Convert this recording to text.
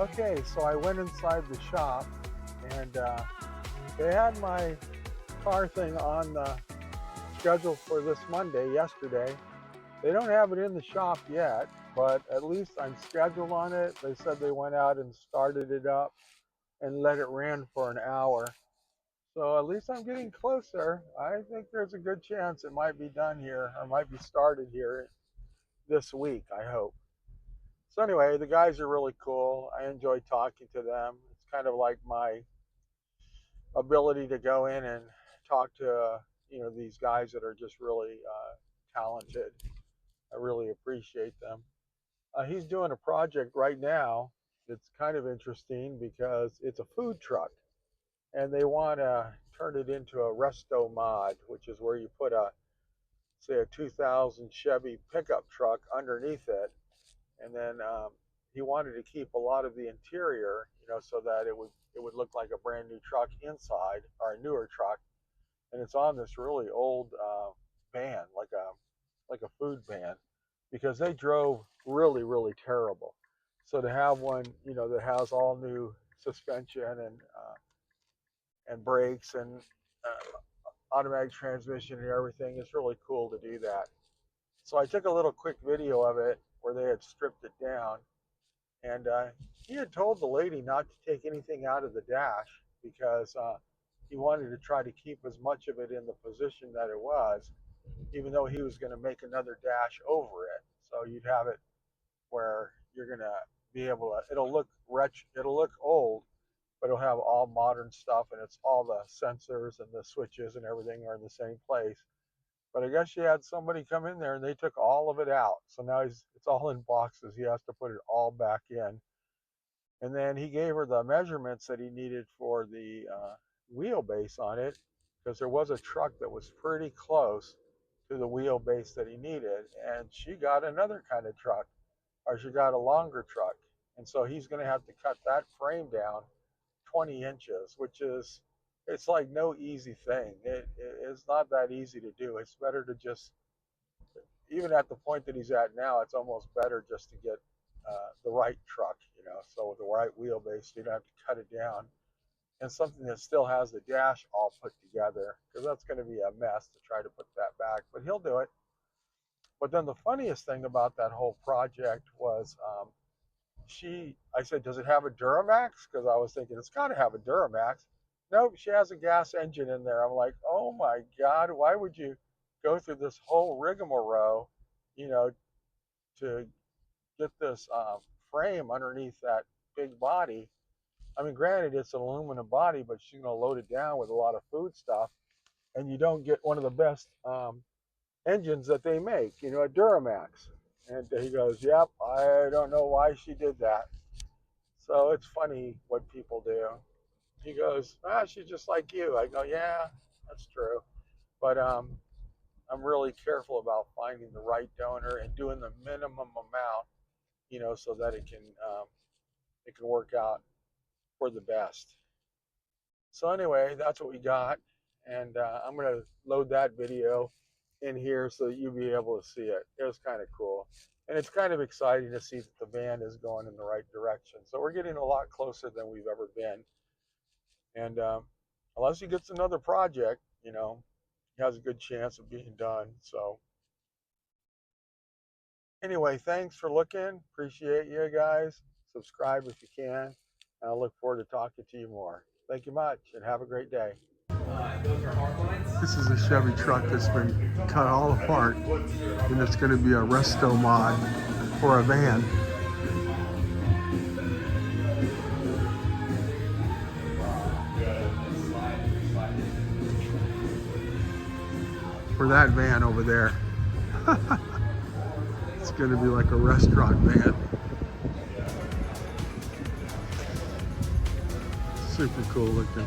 Okay, so I went inside the shop and they had my car thing on the schedule for this Monday, yesterday. They don't have it in the shop yet, but at least I'm scheduled on it. They said they went out and started it up and let it ran for an hour. So at least I'm getting closer. I think there's a good chance it might be done here or might be started here this week, I hope. So anyway, the guys are really cool. I enjoy talking to them. It's kind of like my ability to go in and talk to these guys that are just really talented. I really appreciate them. He's doing a project right now that's kind of interesting because it's a food truck, and they want to turn it into a resto mod, which is where you put say a 2000 Chevy pickup truck underneath it, and then he wanted to keep a lot of the interior, so that it would look like a brand new truck inside, or a newer truck, and it's on this really old van, like a food van, because they drove really terrible. So to have one, that has all new suspension and brakes and automatic transmission and everything, is really cool to do that. So I took a little quick video of it where they had stripped it down, and he had told the lady not to take anything out of the dash because he wanted to try to keep as much of it in the position that it was, even though he was going to make another dash over it. So you'd have it where you're going to be able to, it'll look old, but it'll have all modern stuff, and it's all the sensors and the switches and everything are in the same place. But I guess she had somebody come in there and they took all of it out. So now it's all in boxes. He has to put it all back in. And then he gave her the measurements that he needed for the wheelbase on it, because there was a truck that was pretty close to the wheelbase that he needed. And she got another kind of truck, or she got a longer truck. And so he's going to have to cut that frame down 20 inches, which is, it's like no easy thing. It's not that easy to do. It's better to just, even at the point that he's at now, it's almost better just to get the right truck, so with the right wheelbase, so you don't have to cut it down, and something that still has the dash all put together, because that's going to be a mess to try to put that back, but he'll do it. But then the funniest thing about that whole project was I said, does it have a Duramax? Because I was thinking it's got to have a Duramax. Nope, she has a gas engine in there. I'm like, oh my God, why would you go through this whole rigmarole, to get this frame underneath that big body? I mean, granted, it's an aluminum body, but she's going to load it down with a lot of food stuff, and you don't get one of the best engines that they make, a Duramax. And he goes, yep, I don't know why she did that. So it's funny what people do. He goes, she's just like you. I go, yeah, that's true. But I'm really careful about finding the right donor and doing the minimum amount, so that it can work out for the best. So anyway, that's what we got, and I'm gonna load that video in here so that you'll be able to see it. It was kind of cool, and it's kind of exciting to see that the van is going in the right direction. So we're getting a lot closer than we've ever been, and unless he gets another project, he has a good chance of being done. So anyway, thanks for looking. Appreciate you guys. Subscribe if you can, and I look forward to talking to you more. Thank you much, and have a great day. This is a Chevy truck that's been cut all apart, and it's going to be a resto mod for a van. For that van over there. It's going to be like a restaurant van. Super cool looking.